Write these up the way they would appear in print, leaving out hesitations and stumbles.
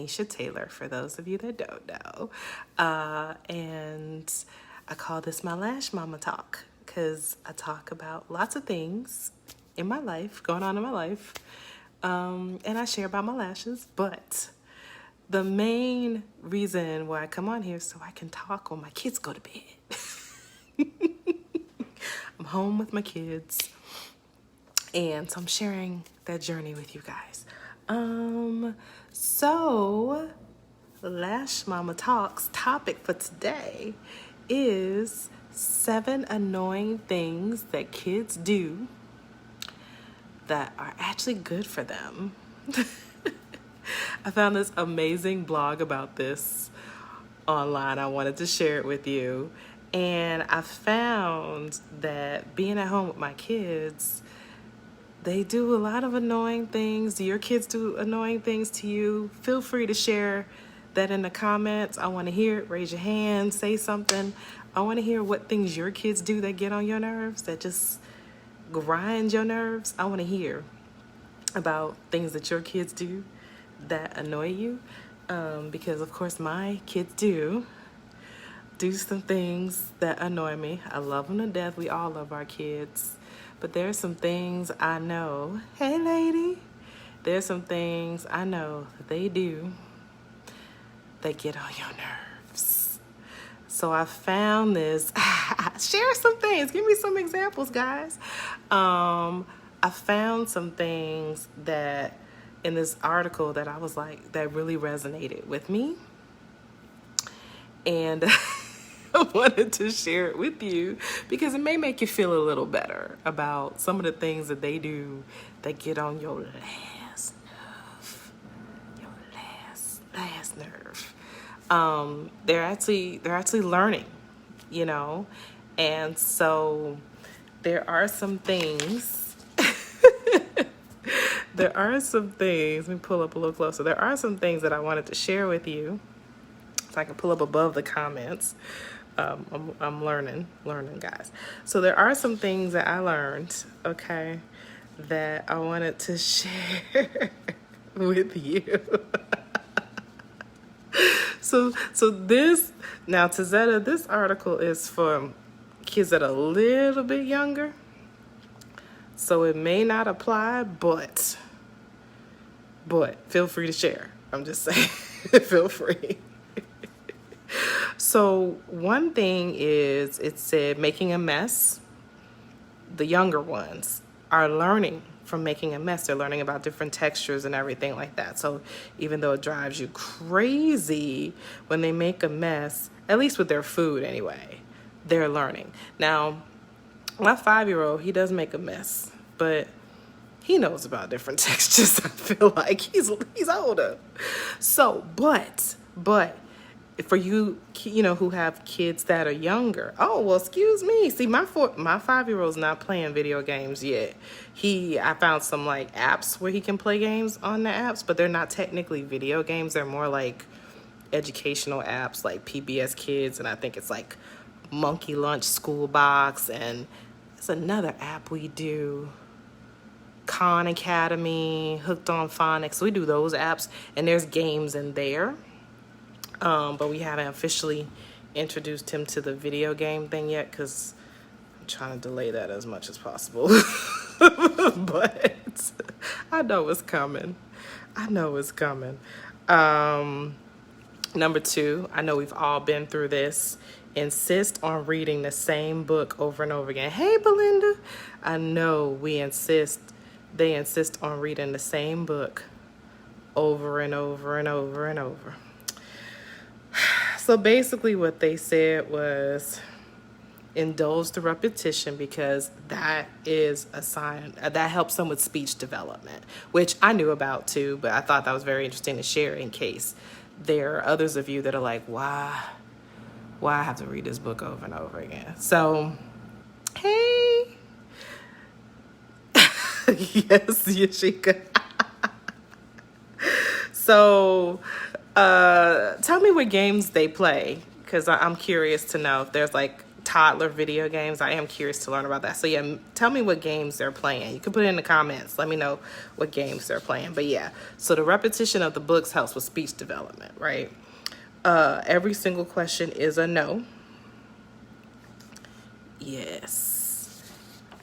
Nisha Taylor, for those of you that don't know. And I call this my Lash Mama Talk because I talk about lots of things in my life, going on in my life. And I share about my lashes, but the main reason why I come on here is so I can talk when my kids go to bed. I'm home with my kids, and so I'm sharing that journey with you guys. So Lash Mama Talks topic for today is 7 annoying things that kids do that are actually good for them. I found this amazing blog about this online. I wanted to share it with you. And I found that being at home with my kids, they do a lot of annoying things. Do your kids do annoying things to you? Feel free to share that in the comments. I want to hear it. Raise your hand, say something. I want to hear what things your kids do that get on your nerves, that just grind your nerves. I want to hear about things that your kids do that annoy you, because of course my kids do some things that annoy me. I love them to death. We all love our kids, but there's some things I know, hey lady, there's some things I know that they do that get on your nerves. So I found this. Share some things, give me some examples, guys. I found some things that in this article that I was like, that really resonated with me. And I wanted to share it with you because it may make you feel a little better about some of the things that they do that get on your last nerve. Your last nerve. They're actually learning, you know? And so there are some things let me pull up a little closer. There are some things that I wanted to share with you. If I can pull up above the comments. I'm learning, guys. So there are some things that I learned, okay, that I wanted to share with you. So this, now Tazetta, this article is for kids that are a little bit younger. So it may not apply, but feel free to share. I'm just saying, feel free. So one thing is, it said making a mess. The younger ones are learning from making a mess. They're learning about different textures and everything like that. So even though it drives you crazy when they make a mess, at least with their food anyway, they're learning. Now, my 5-year-old, he does make a mess, but he knows about different textures. I feel like he's older. So, but for you know, who have kids that are younger, oh, well, excuse me. See, my 5-year-old's not playing video games yet. I found some like apps where he can play games on the apps, but they're not technically video games. They're more like educational apps like PBS Kids, and I think it's like Monkey Lunch School Box, and it's another app we do, Khan Academy, Hooked on Phonics. So we do those apps, and there's games in there. But we haven't officially introduced him to the video game thing yet because I'm trying to delay that as much as possible. But I know it's coming. Number 2, I know we've all been through this. Insist on reading the same book over and over again. Hey, Belinda. I know they insist on reading the same book over and over and over and over. So basically what they said was indulge the repetition, because that is a sign that helps them with speech development, which I knew about too, but I thought that was very interesting to share in case there are others of you that are like, why I have to read this book over and over again. So, hey. Yes, Yashika. So, tell me what games they play, because I'm curious to know if there's like toddler video games. I am curious to learn about that. So yeah, tell me what games they're playing. You can put it in the comments. Let me know what games they're playing. But yeah, so the repetition of the books helps with speech development, right? Every single question is a no. Yes.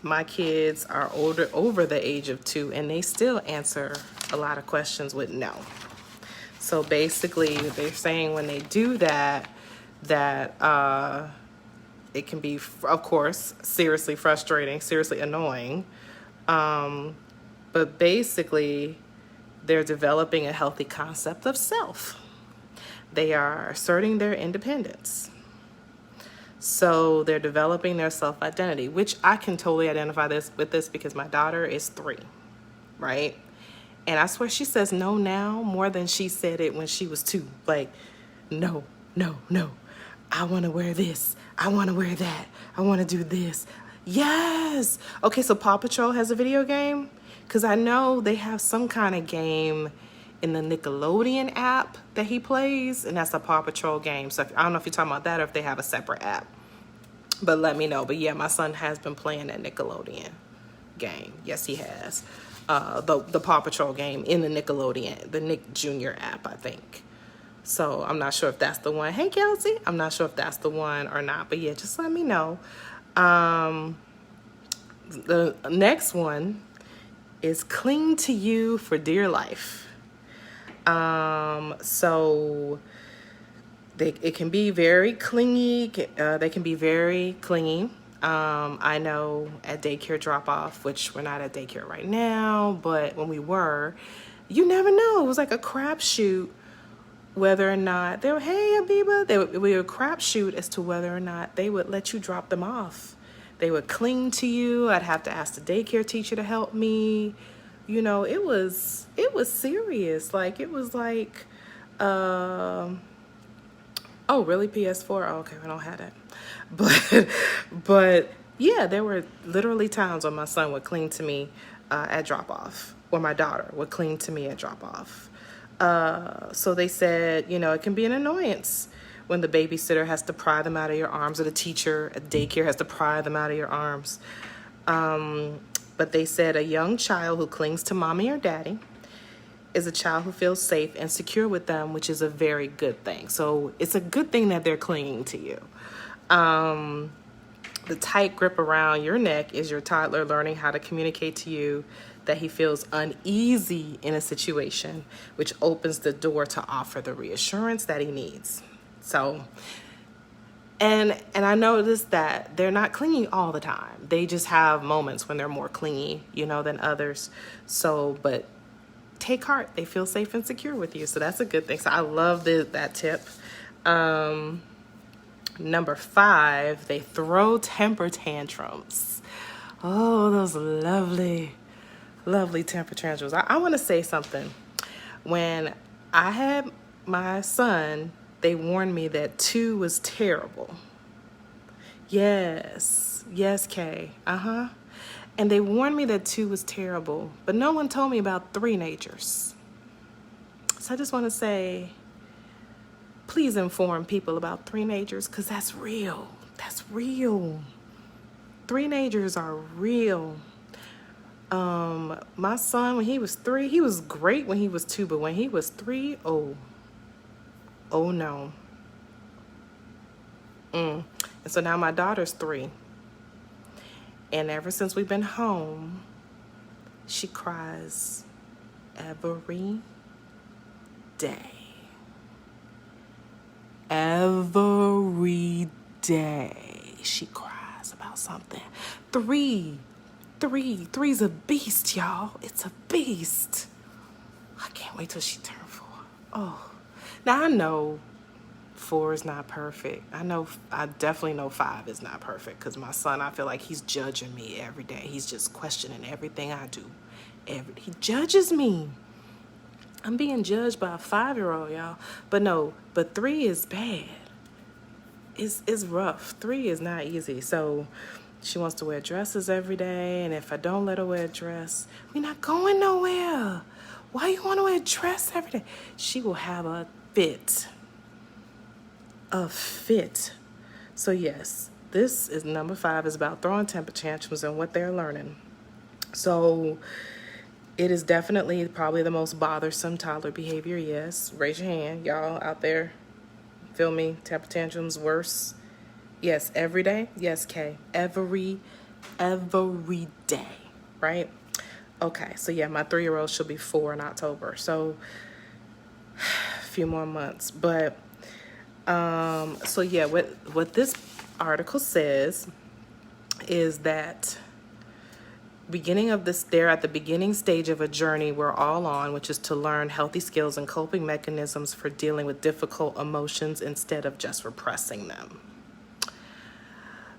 My kids are over the age of 2, and they still answer a lot of questions with no. So basically, they're saying when they do that, it can be, of course, seriously frustrating, seriously annoying. But basically, they're developing a healthy concept of self. They are asserting their independence. So they're developing their self-identity, which I can totally identify with this because my daughter is 3, right? And I swear she says no now more than she said it when she was 2. Like, no, no, no. I want to wear this. I want to wear that. I want to do this. Yes. Okay, so Paw Patrol has a video game? Because I know they have some kind of game in the Nickelodeon app that he plays, and that's a Paw Patrol game. So I don't know if you're talking about that or if they have a separate app. But let me know. But yeah, my son has been playing that Nickelodeon game. Yes, he has. The Paw Patrol game in the Nickelodeon, the Nick Jr. app, I think. So I'm not sure if that's the one. Hey, Kelsey. I'm not sure if that's the one or not. But yeah, just let me know. The next one is cling to you for dear life. So it can be very clingy. They can be very clingy. I know at daycare drop-off, which we're not at daycare right now, but when we were, you never know. It was like a crapshoot whether or not they were, hey, Abiba, it would be a crapshoot as to whether or not they would let you drop them off. They would cling to you. I'd have to ask the daycare teacher to help me. You know, it was serious. Like, it was like, oh, really? PS4? Oh, okay, we don't have that. But yeah, there were literally times when my son would cling to me at drop-off, or my daughter would cling to me at drop-off. So they said, you know, it can be an annoyance when the babysitter has to pry them out of your arms, or the teacher at daycare has to pry them out of your arms. But they said a young child who clings to mommy or daddy is a child who feels safe and secure with them, which is a very good thing. So it's a good thing that they're clinging to you. The tight grip around your neck is your toddler learning how to communicate to you that he feels uneasy in a situation, which opens the door to offer the reassurance that he needs. So, and I noticed that they're not clingy all the time. They just have moments when they're more clingy, you know, than others. So, but take heart. They feel safe and secure with you. So that's a good thing. So I love that tip. Number 5, they throw temper tantrums. Oh, those lovely, lovely temper tantrums. I want to say something. When I had my son, they warned me that 2 was terrible. Yes, Kay. And they warned me that 2 was terrible, but no one told me about 3-nagers. So I just want to say, please inform people about 3-nagers, because that's real. That's real. 3-nagers are real. My son, when he was 3, he was great when he was 2, but when he was 3, oh no. And so now my daughter's 3. And ever since we've been home, she cries every day. Every day she cries about something. 3's a beast, y'all. It's a beast. I can't wait till she turns 4. Oh, now I know 4 is not perfect. I definitely know 5 is not perfect, because my son, I feel like he's judging me every day. He's just questioning everything I do. He judges me. I'm being judged by a 5-year-old, y'all. But 3 is bad. It's rough. 3 is not easy. So she wants to wear dresses every day, and if I don't let her wear a dress, we're not going nowhere. Why you want to wear a dress every day? She will have a fit. So yes, this is number 5 is about throwing temper tantrums and what they're learning. So it is definitely probably the most bothersome toddler behavior. Yes, raise your hand, y'all out there. Feel me? Temper tantrums worse. Yes, every day. Yes, Kay. Every day, right? Okay, so yeah, my 3-year-old should be 4 in October, so a few more months. But so yeah, what this article says is that they're at the beginning stage of a journey we're all on, which is to learn healthy skills and coping mechanisms for dealing with difficult emotions instead of just repressing them.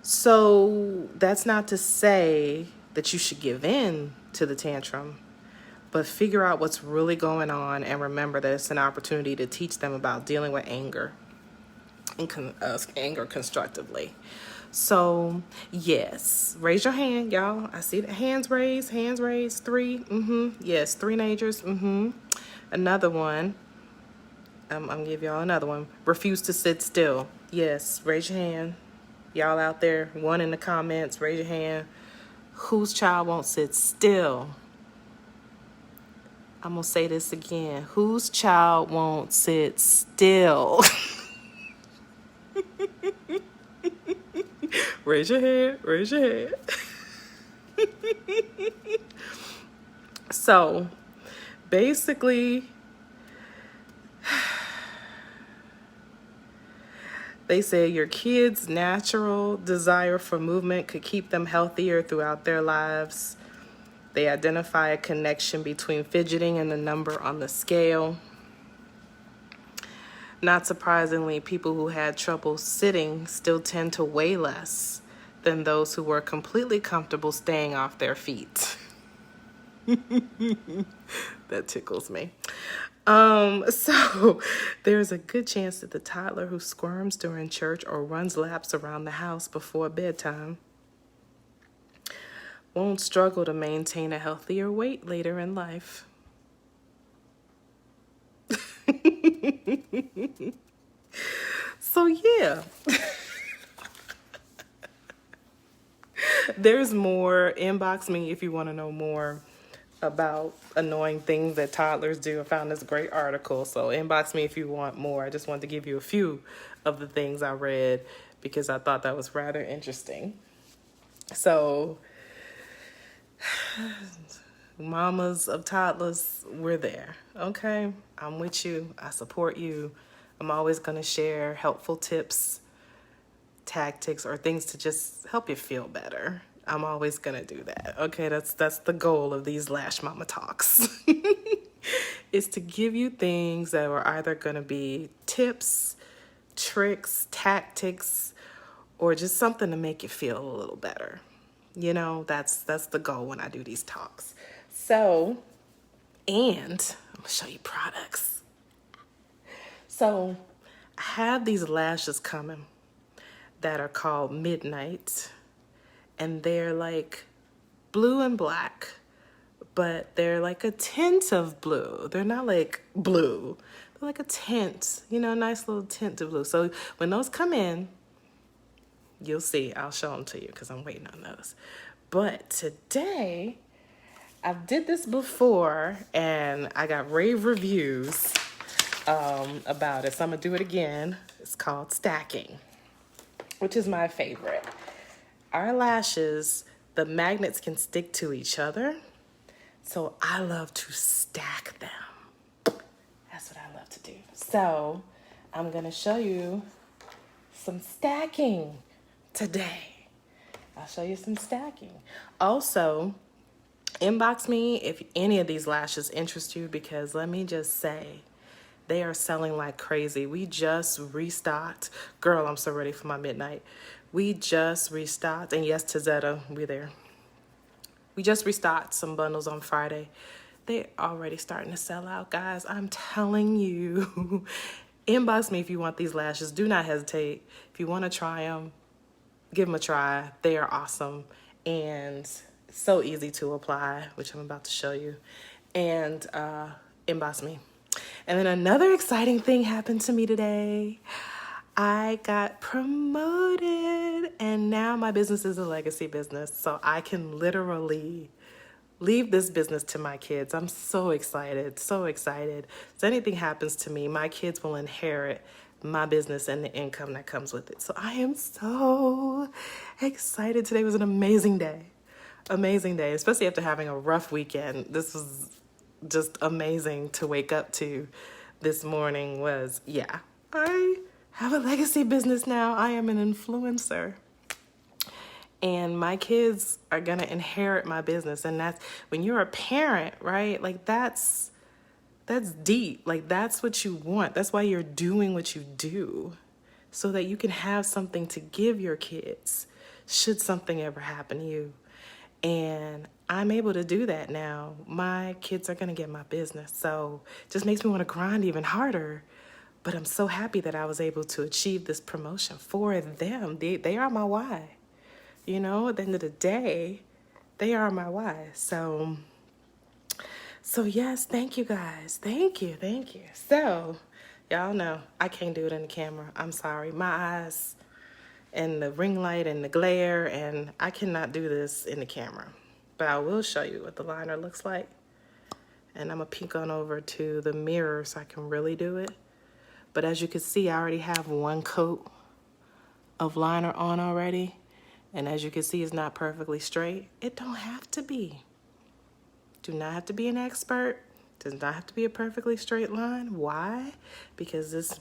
So that's not to say that you should give in to the tantrum, but figure out what's really going on and remember that it's an opportunity to teach them about dealing with anger and anger constructively. So yes, raise your hand, y'all. I see the hands raised. 3. Yes, 3 nagers. Another one. I'm gonna give y'all another one. Refuse to sit still. Yes, raise your hand. Y'all out there, 1 in the comments, raise your hand. Whose child won't sit still? I'm gonna say this again. Whose child won't sit still? Raise your hand. So, basically, they say your kids' natural desire for movement could keep them healthier throughout their lives. They identify a connection between fidgeting and the number on the scale. Not surprisingly, people who had trouble sitting still tend to weigh less than those who were completely comfortable staying off their feet. That tickles me. So there's a good chance that the toddler who squirms during church or runs laps around the house before bedtime won't struggle to maintain a healthier weight later in life. So yeah. There's more. Inbox me if you want to know more about annoying things that toddlers do. I found this great article, so inbox me if you want more. I just wanted to give you a few of the things I read because I thought that was rather interesting. So, mamas of toddlers, we're there, okay? I'm with you. I support you. I'm always going to share helpful tips, tactics, or things to just help you feel better. I'm always gonna do that. Okay, that's the goal of these Lash Mama Talks. Is to give you things that are either gonna be tips, tricks, tactics, or just something to make you feel a little better. You know, that's the goal when I do these talks. So, and I'm gonna show you products. So, I have these lashes coming that are called Midnight, and they're like blue and black, but they're like a tint of blue. They're not like blue. They're like a tint, you know, a nice little tint of blue. So when those come in, you'll see. I'll show them to you because I'm waiting on those. But today, I did this before, and I got rave reviews about it. So I'm going to do it again. It's called Stacking, which is my favorite. Our lashes, the magnets can stick to each other, so I love to stack them. That's what I love to do. So I'm gonna show you some stacking today. I'll show you some stacking. Also, inbox me if any of these lashes interest you, because let me just say, they are selling like crazy. We just restocked. Girl, I'm so ready for my midnight. We just restocked, and yes, Tizetta, we're there. We just restocked some bundles on Friday. They're already starting to sell out, guys. I'm telling you. Inbox me if you want these lashes. Do not hesitate. If you want to try them, give them a try. They are awesome and so easy to apply, which I'm about to show you. And inbox me. And then another exciting thing happened to me today. I got promoted and now my business is a legacy business. So I can literally leave this business to my kids. I'm so excited, so excited. So anything happens to me, my kids will inherit my business and the income that comes with it. So I am so excited. Today was an amazing day. Amazing day, especially after having a rough weekend. This was just amazing to wake up to this morning was, yeah, I have a legacy business now. I am an influencer. And my kids are going to inherit my business. And that's when you're a parent, right? Like that's deep. Like that's what you want. That's why you're doing what you do, so that you can have something to give your kids should something ever happen to you. And I'm able to do that now. My kids are going to get my business. So it just makes me want to grind even harder. But I'm so happy that I was able to achieve this promotion for them. They are my why. You know, at the end of the day, they are my why. So yes, thank you guys. Thank you. So, y'all know I can't do it in the camera. I'm sorry. My eyes and the ring light and the glare, and I cannot do this in the camera. But I will show you what the liner looks like. And I'm gonna peek on over to the mirror so I can really do it. But as you can see, I already have one coat of liner on already. And as you can see, it's not perfectly straight. It don't have to be. Do not have to be an expert. Does not have to be a perfectly straight line. Why? Because this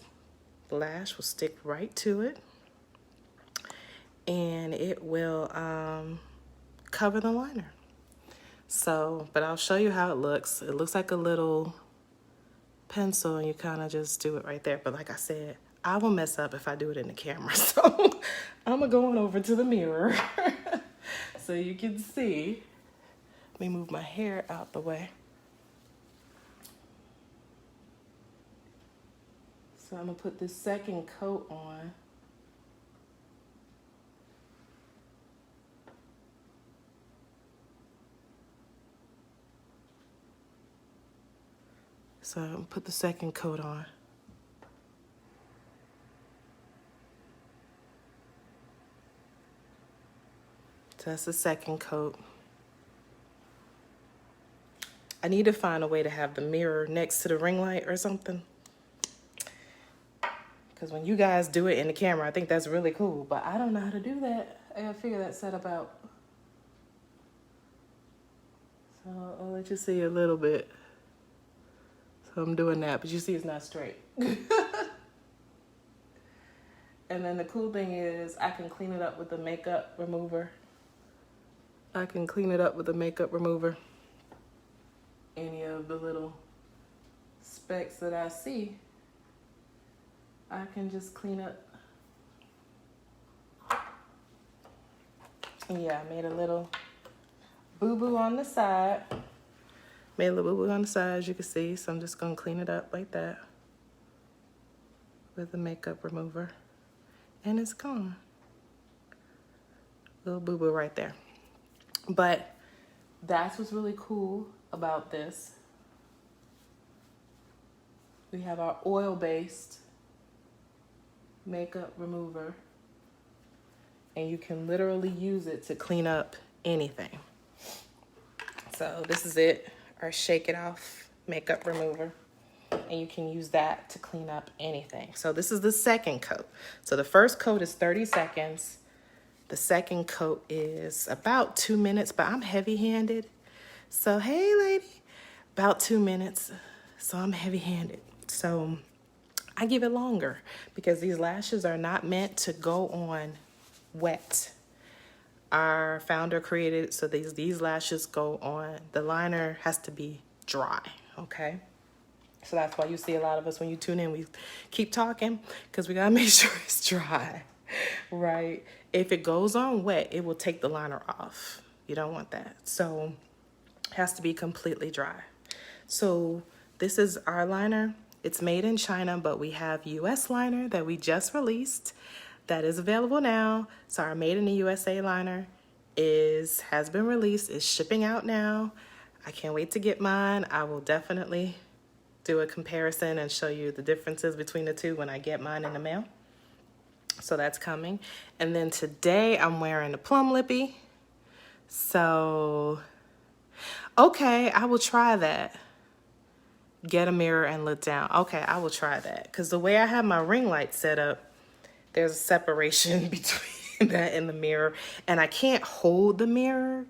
lash will stick right to it. And it will cover the liner. So, but I'll show you how it looks. It looks like a little pencil and you kind of just do it right there. But like I said, I will mess up if I do it in the camera. So I'm gonna go on over to the mirror so you can see. Let me move my hair out the way. So I'm gonna put this second coat on. So I'm gonna put the second coat on. So that's the second coat. I need to find a way to have the mirror next to the ring light or something. Because when you guys do it in the camera, I think that's really cool. But I don't know how to do that. I gotta figure that setup out. So I'll let you see a little bit. So I'm doing that, but you see it's not straight. And then the cool thing is I can clean it up with the makeup remover. Any of the little specks that I see, I can just clean up. Yeah, I made a little boo-boo on the side. As you can see. So I'm just gonna clean it up like that with the makeup remover. And it's gone. Little boo-boo right there. But that's what's really cool about this. We have our oil-based makeup remover. And you can literally use it to clean up anything. So this is it, our Shake It Off makeup remover. And you can use that to clean up anything. So this is the second coat. So the first coat is 30 seconds. The second coat is about 2 minutes, but I'm heavy-handed. So, hey, lady, about 2 minutes. So I'm heavy-handed. So I give it longer because these lashes are not meant to go on wet. Our founder created it so these lashes go on. The liner has to be dry, okay? So that's why you see a lot of us when you tune in, we keep talking because we gotta make sure it's dry, right? If it goes on wet, it will take the liner off. You don't want that. So it has to be completely dry. So this is our liner. It's made in China, but we have US liner that we just released that is available now. So our Made in the USA liner has been released, is shipping out now. I can't wait to get mine. I will definitely do a comparison and show you the differences between the two when I get mine in the mail. So that's coming. And then today I'm wearing the plum lippy. So, okay, I will try that. Get a mirror and look down. Okay, I will try that. Because the way I have my ring light set up, there's a separation between that and the mirror. And I can't hold the mirror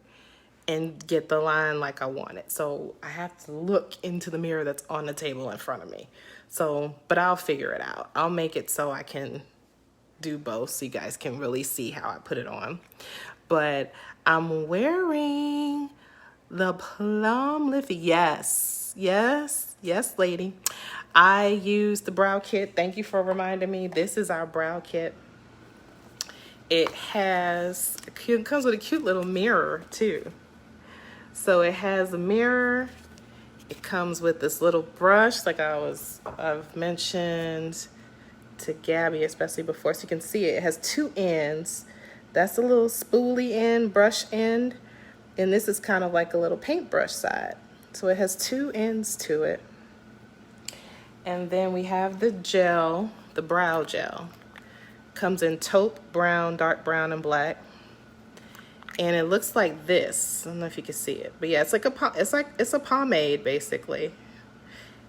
and get the line like I want it. So I have to look into the mirror that's on the table in front of me. So, but I'll figure it out. I'll make it so I can do both so you guys can really see how I put it on. But I'm wearing the plum lippy. Yes, lady. I used the brow kit. Thank you for reminding me. This is our brow kit. It comes with a cute little mirror too. So it has a mirror. It comes with this little brush like I've mentioned to Gabby, especially before, so you can see it. It has two ends. That's a little spoolie end, brush end, and this is kind of like a little paintbrush side. So it has two ends to it. And then we have the gel, the brow gel. Comes in taupe, brown, dark brown, and black. And it looks like this. I don't know if you can see it, but yeah, it's a pomade basically.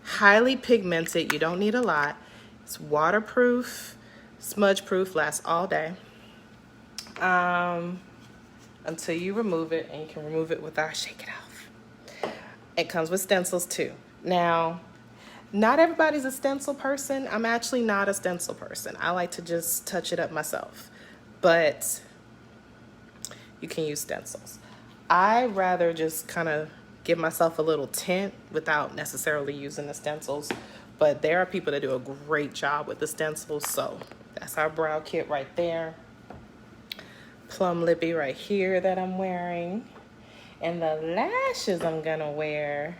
Highly pigmented. You don't need a lot. It's waterproof, smudge proof, lasts all day. Until you remove it, and you can remove it with our shake it off. It comes with stencils too. Now, not everybody's a stencil person. I'm actually not a stencil person. I like to just touch it up myself, but you can use stencils. I rather just kind of give myself a little tint without necessarily using the stencils, but there are people that do a great job with the stencils. So that's our brow kit right there. Plum lippy right here that I'm wearing. And the lashes I'm gonna wear,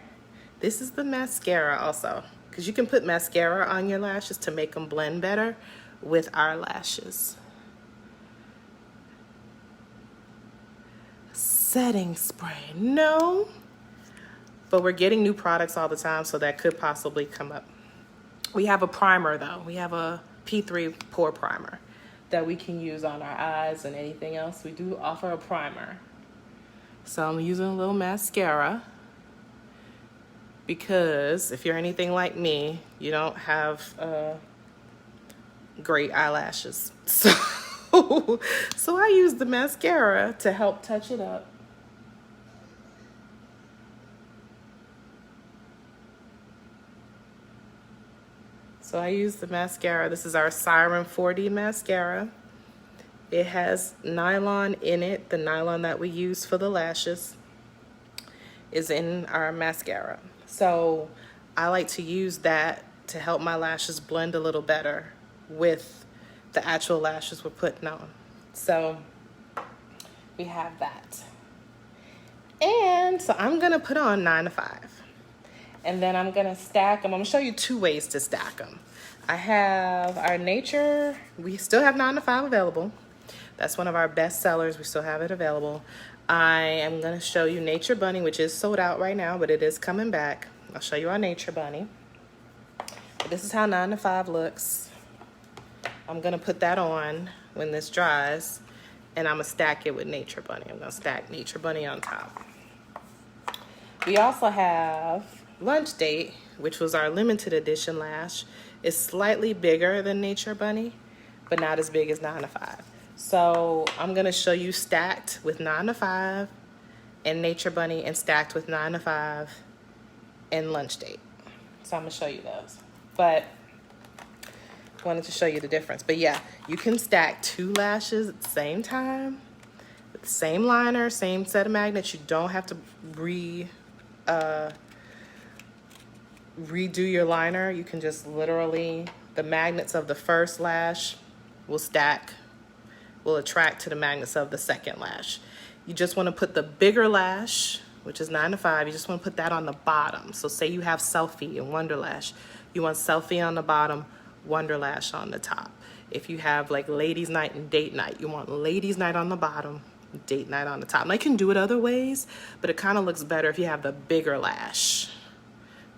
this is the mascara also, because you can put mascara on your lashes to make them blend better with our lashes. Setting spray, no, but we're getting new products all the time, so that could possibly come up. We have a primer though. We have a P3 pore primer that we can use on our eyes and anything else. We do offer a primer. So I'm using a little mascara because if you're anything like me, you don't have great eyelashes. So I use the mascara to help touch it up. So I use the mascara. This is our Siren 4D mascara. It has nylon in it. The nylon that we use for the lashes is in our mascara. So I like to use that to help my lashes blend a little better with the actual lashes we're putting on. So we have that. And so I'm gonna put on 9 to 5. And then I'm gonna stack them. I'm gonna show you 2 ways to stack them. I have our Nature, we still have 9 to 5 available. That's one of our best sellers. We still have it available. I am gonna show you Nature Bunny, which is sold out right now, but it is coming back. I'll show you our Nature Bunny. But this is how 9 to 5 looks. I'm gonna put that on when this dries, and I'm gonna stack it with Nature Bunny. I'm gonna stack Nature Bunny on top. We also have Lunch Date, which was our limited edition lash. It's slightly bigger than Nature Bunny, but not as big as 9 to 5. So I'm gonna show you stacked with 9 to 5 and Nature Bunny, and stacked with 9 to 5 and Lunch Date. So I'm gonna show you those. But wanted to show you the difference. But yeah, you can stack 2 lashes at the same time with the same liner, same set of magnets. You don't have to redo your liner. You can just literally, the magnets of the first lash will attract to the magnets of the second lash. You just want to put the bigger lash, which is 9 to 5, you just want to put that on the bottom. So say you have Selfie and Wonder Lash. You want Selfie on the bottom, Wonder Lash on the top. If you have like Ladies Night and Date Night, you want Ladies Night on the bottom, Date Night on the top. Now you can do it other ways, but it kind of looks better if you have the bigger lash.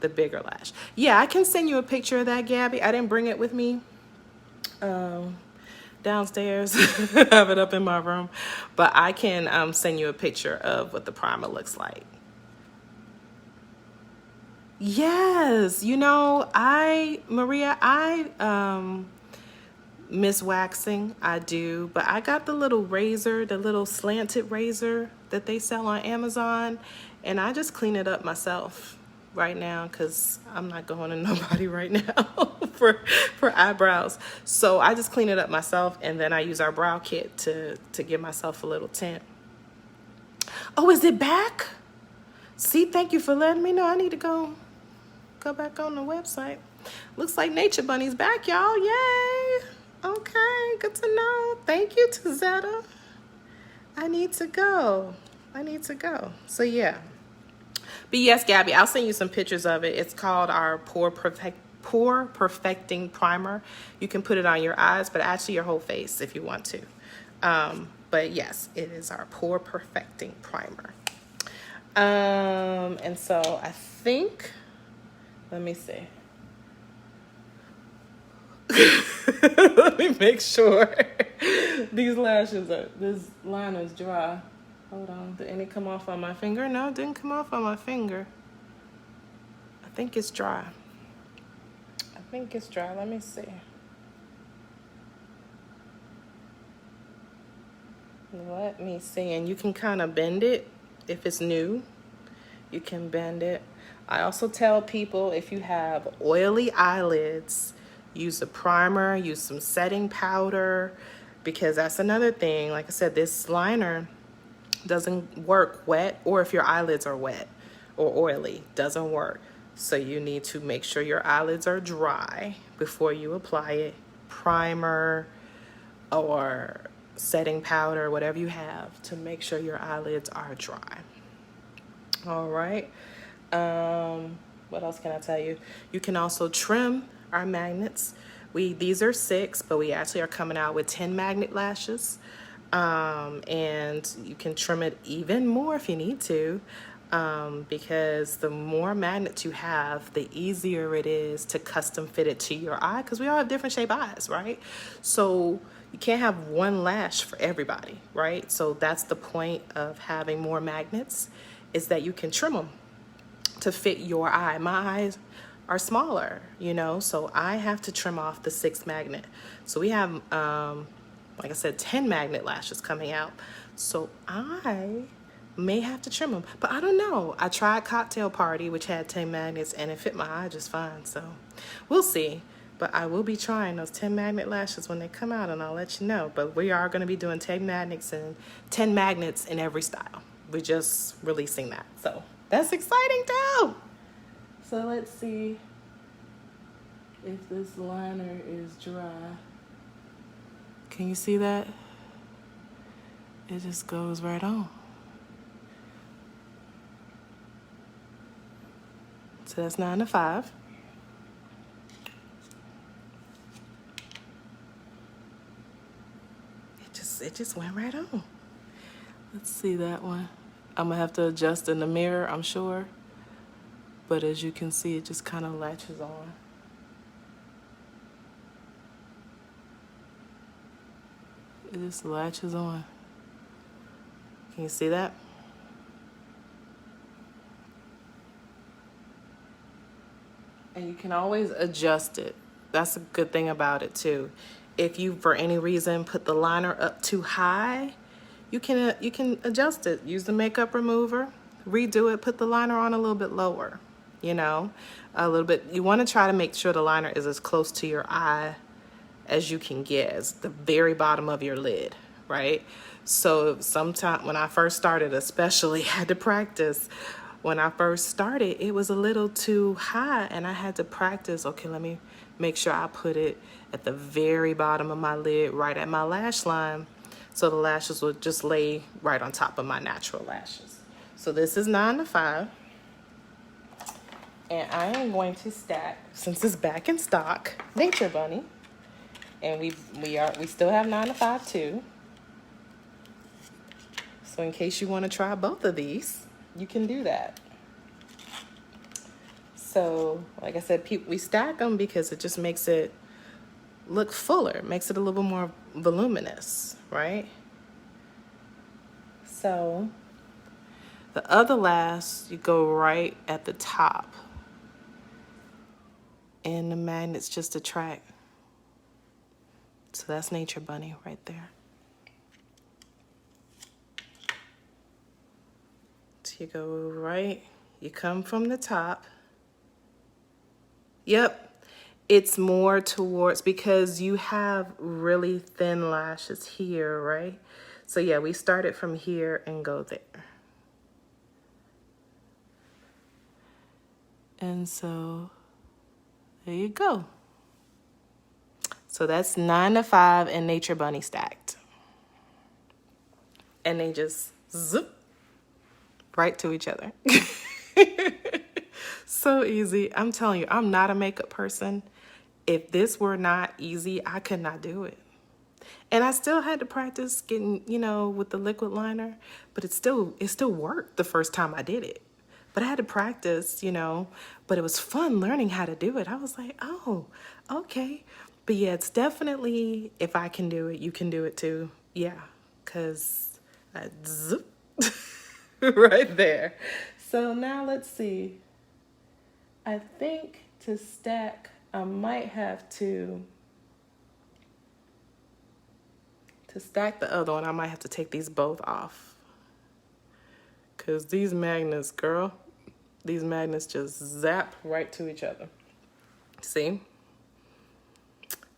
The bigger lash. Yeah, I can send you a picture of that, Gabby. I didn't bring it with me. downstairs. I have it up in my room. But I can send you a picture of what the primer looks like. Yes, you know, Maria, I miss waxing. I do, but I got the little razor, the little slanted razor that they sell on Amazon, and I just clean it up myself right now because I'm not going to nobody right now for eyebrows. So I just clean it up myself, and then I use our brow kit to give myself a little tint. Oh, is it back? See, thank you for letting me know. I need to go back on the website. Looks like Nature Bunny's back, y'all. Yay! Okay, good to know. Thank you, Tazetta. I need to go. So yeah. But yes, Gabby, I'll send you some pictures of it. It's called our Pore Perfecting Primer. You can put it on your eyes, but actually your whole face if you want to. But yes, it is our Pore Perfecting Primer. And so I think, let me see. Let me make sure this liner is dry. Hold on, did any come off on my finger? No, it didn't come off on my finger. I think it's dry. Let me see. And you can kind of bend it if it's new. You can bend it. I also tell people if you have oily eyelids, use a primer, use some setting powder, because that's another thing. Like I said, this liner doesn't work wet, or if your eyelids are wet or oily, doesn't work. So you need to make sure your eyelids are dry before you apply it. Primer or setting powder, whatever you have, to make sure your eyelids are dry. All right. What else can I tell you? You can also trim our magnets. These are 6, but we actually are coming out with 10 magnet lashes. And you can trim it even more if you need to, because the more magnets you have, the easier it is to custom fit it to your eye, because we all have different shaped eyes, right? So you can't have one lash for everybody, right? So that's the point of having more magnets, is that you can trim them to fit your eye. My eyes are smaller, you know, so I have to trim off the 6th magnet. So we have, like I said, 10 magnet lashes coming out. So I may have to trim them, but I don't know. I tried Cocktail Party, which had 10 magnets, and it fit my eye just fine. So we'll see. But I will be trying those 10 magnet lashes when they come out, and I'll let you know. But we are going to be doing 10 magnets in every style. We're just releasing that. So that's exciting too. So let's see if this liner is dry. Can you see that? It just goes right on. So that's 9 to 5. It just went right on. Let's see that one. I'm gonna have to adjust in the mirror, I'm sure. But as you can see, it just kind of latches on. It just latches on. Can you see that? And you can always adjust it. That's a good thing about it too. If you, for any reason, put the liner up too high, you can adjust it. Use the makeup remover, redo it, put the liner on a little bit lower, you know, a little bit. You want to try to make sure the liner is as close to your eye as you can get, as the very bottom of your lid, right? So sometimes when I first started, especially, had to practice. When I first started, it was a little too high, and I had to practice. Okay, let me make sure I put it at the very bottom of my lid, right at my lash line, so the lashes would just lay right on top of my natural lashes. So this is 9 to 5. And I am going to stack, since it's back in stock, Nature Bunny. And we still have 9 to 5 too. So in case you want to try both of these, you can do that. So like I said, we stack them because it just makes it look fuller, makes it a little more voluminous, right? So the other lash, you go right at the top, and the magnets just attract. So that's Nature Bunny right there. So you go right, you come from the top. Yep. It's more towards, because you have really thin lashes here, right? So yeah, we started from here and go there. And so there you go. So that's 9 to 5 and Nature Bunny stacked. And they just zip right to each other. So easy. I'm telling you, I'm not a makeup person. If this were not easy, I could not do it. And I still had to practice getting, with the liquid liner, but it still worked the first time I did it. But I had to practice, but it was fun learning how to do it. I was like, oh, okay. But yeah, it's definitely, if I can do it, you can do it too. Yeah, because I zip right there. So now let's see. I think to stack, I might have to stack the other one, I might have to take these both off. Because these magnets, girl, these magnets just zap right to each other. See?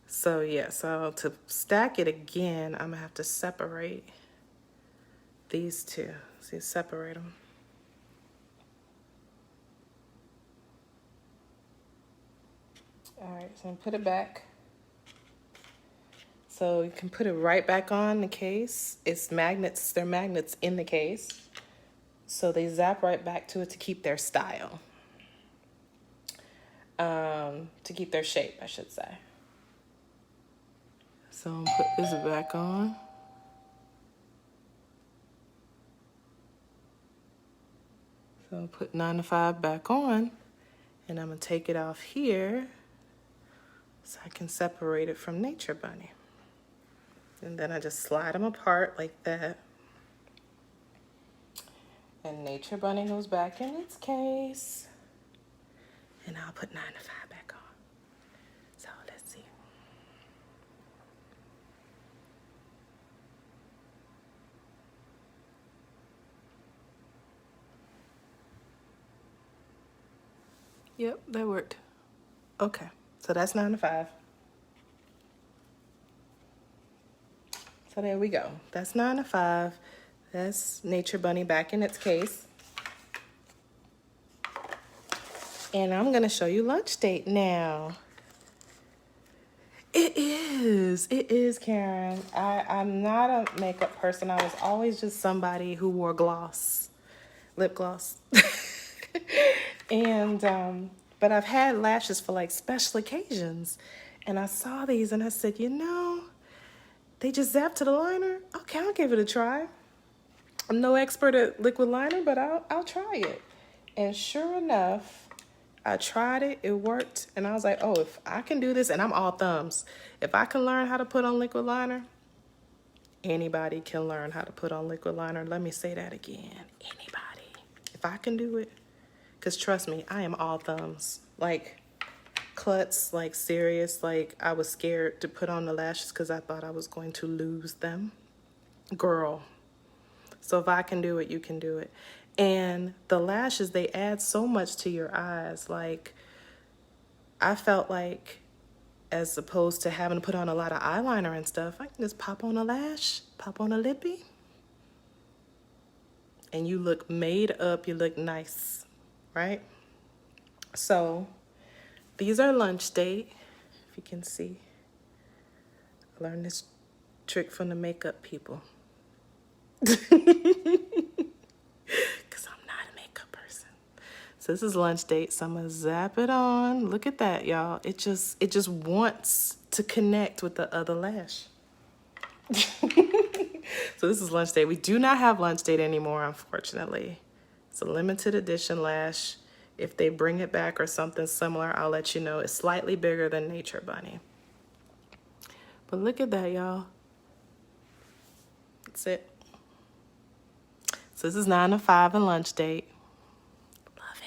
So yeah, so to stack it again, I'm gonna have to separate these two. See, separate them. All right, so I'm gonna put it back. So you can put it right back on the case. It's magnets, they're magnets in the case. So they zap right back to it to keep their style. To keep their shape, I should say. So I'm gonna put this back on. So I'll put 9 to 5 back on, and I'm gonna take it off here so I can separate it from Nature Bunny. And then I just slide them apart like that. And Nature Bunny goes back in its case. And I'll put 9 to 5 back on. So let's see. Yep, that worked. Okay, so that's 9 to 5. So there we go. That's 9 to 5. That's Nature Bunny back in its case. And I'm gonna show you lunch date now. It is, Karen. I'm not a makeup person. I was always just somebody who wore gloss, lip gloss. And, but I've had lashes for like special occasions. And I saw these and I said, they just zap to the liner. Okay, I'll give it a try. I'm no expert at liquid liner, but I'll try it. And sure enough, I tried it, it worked, and I was like, oh, if I can do this, and I'm all thumbs, if I can learn how to put on liquid liner, anybody can learn how to put on liquid liner. Let me say that again, anybody. If I can do it, because trust me, I am all thumbs. Like, klutz, like serious, like I was scared to put on the lashes because I thought I was going to lose them. Girl. So if I can do it, you can do it. And the lashes, they add so much to your eyes. Like, I felt like, as opposed to having to put on a lot of eyeliner and stuff, I can just pop on a lash, pop on a lippy, and you look made up, you look nice, right? So these are lunch date, if you can see. I learned this trick from the makeup people. Because I'm not a makeup person. So this is lunch date, so I'm gonna zap it on. Look at that, y'all. It just wants to connect with the other lash. So this is lunch date. We do not have lunch date anymore, unfortunately. It's a limited edition lash. If they bring it back or something similar, I'll let you know. It's slightly bigger than Nature Bunny. But look at that, y'all. That's it. So this is 9 to 5 and lunch date. Love it.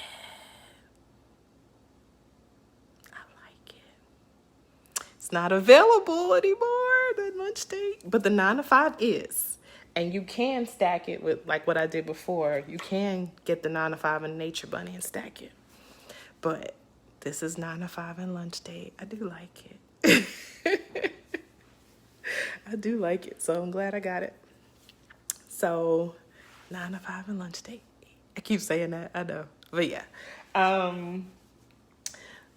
I like it. It's not available anymore, the lunch date, but the 9 to 5 is. And you can stack it with like what I did before. You can get the 9 to 5 and Nature Bunny and stack it. But this is 9 to 5 and lunch date. I do like it. I do like it, so I'm glad I got it. So 9 to 5 and lunch date. I keep saying that, I know. But yeah.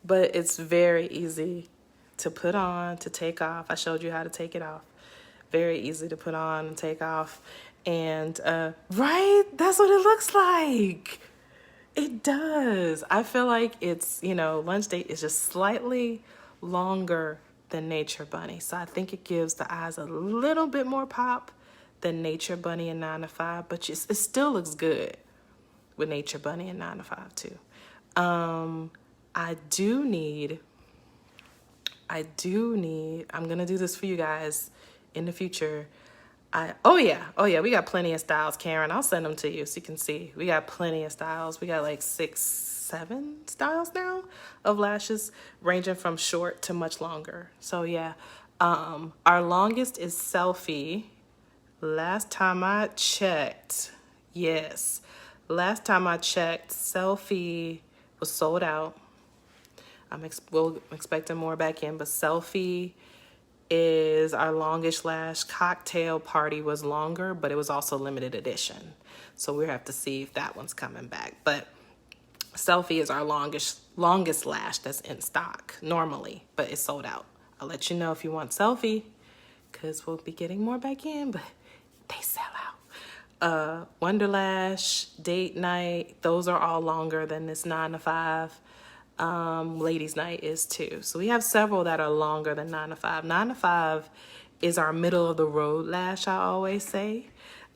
But it's very easy to put on, to take off. I showed you how to take it off. Very easy to put on and take off. And right? That's what it looks like. It does. I feel like it's, lunch date is just slightly longer than Nature Bunny. So I think it gives the eyes a little bit more pop than Nature Bunny and 9 to 5, but it still looks good with Nature Bunny and 9 to 5 too. I do need, I'm going to do this for you guys in the future. Oh yeah, we got plenty of styles, Karen. I'll send them to you so you can see. We got plenty of styles. We got like 6, 7 styles now of lashes, ranging from short to much longer. So yeah, our longest is Selfie. Last time I checked, yes. Last time I checked, Selfie was sold out. We're expecting more back in, but Selfie is our longest lash. Cocktail Party was longer, but it was also limited edition. So we'll have to see if that one's coming back. But Selfie is our longest lash that's in stock normally, but it's sold out. I'll let you know if you want Selfie, because we'll be getting more back in, but they sell out. Wonderlash, Date Night, those are all longer than this 9 to 5. Ladies Night is too. So we have several that are longer than 9 to 5. 9 to 5 is our middle of the road lash, I always say.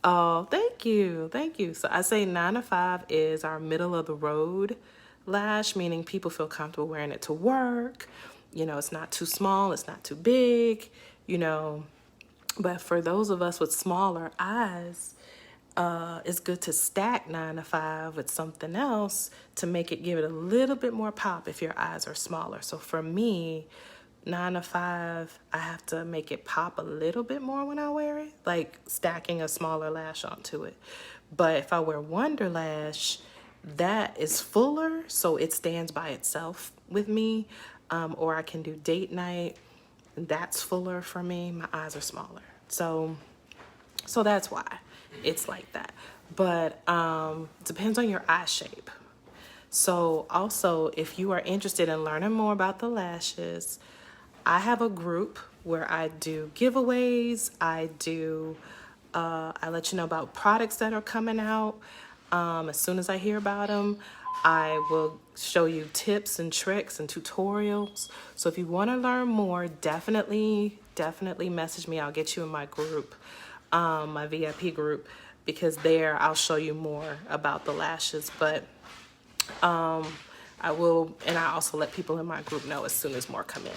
Oh, thank you. So I say 9 to 5 is our middle of the road lash, meaning people feel comfortable wearing it to work. It's not too small, it's not too big, But for those of us with smaller eyes, it's good to stack 9 to 5 with something else to give it a little bit more pop if your eyes are smaller. So for me, 9 to 5, I have to make it pop a little bit more when I wear it, like stacking a smaller lash onto it. But if I wear Wonderlash, that is fuller, so it stands by itself with me. Or I can do Date Night, that's fuller for me. My eyes are smaller. So that's why it's like that. But depends on your eye shape. So also, if you are interested in learning more about the lashes, I have a group where I do giveaways. I let you know about products that are coming out. As soon as I hear about them, I will show you tips and tricks and tutorials. So if you want to learn more, definitely message me. I'll get you in my group, my VIP group, because there I'll show you more about the lashes. But I will, and I also let people in my group know as soon as more come in.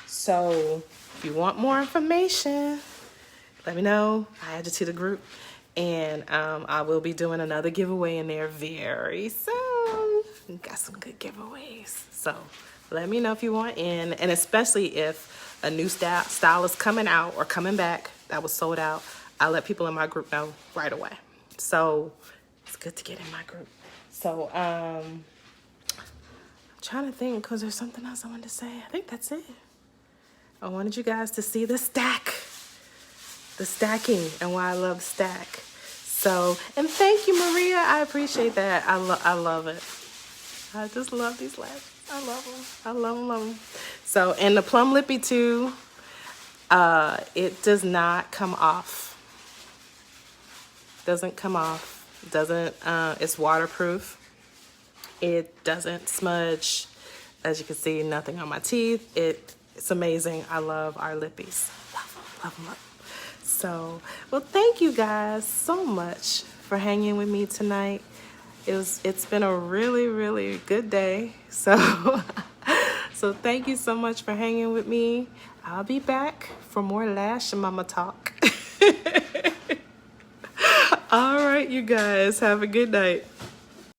So if you want more information, let me know. I add you to the group, and I will be doing another giveaway in there very soon. Got some good giveaways. So let me know if you want in, and especially if a new style is coming out or coming back that was sold out, I'll let people in my group know right away. So it's good to get in my group. So I'm trying to think, because there's something else I wanted to say. I think that's it. I wanted you guys to see the stacking, and why I love stack. So, and thank you, Maria. I appreciate that. I love it. I just love these lashes. I love them. So, and the Plum Lippy too, it does not come off. Doesn't come off. It's waterproof. It doesn't smudge. As you can see, nothing on my teeth. It's amazing. I love our lippies. Love them. So, well, thank you guys so much for hanging with me tonight. It's been a really, really good day. So So thank you so much for hanging with me. I'll be back for more Lash Mama talk. All right, you guys, have a good night.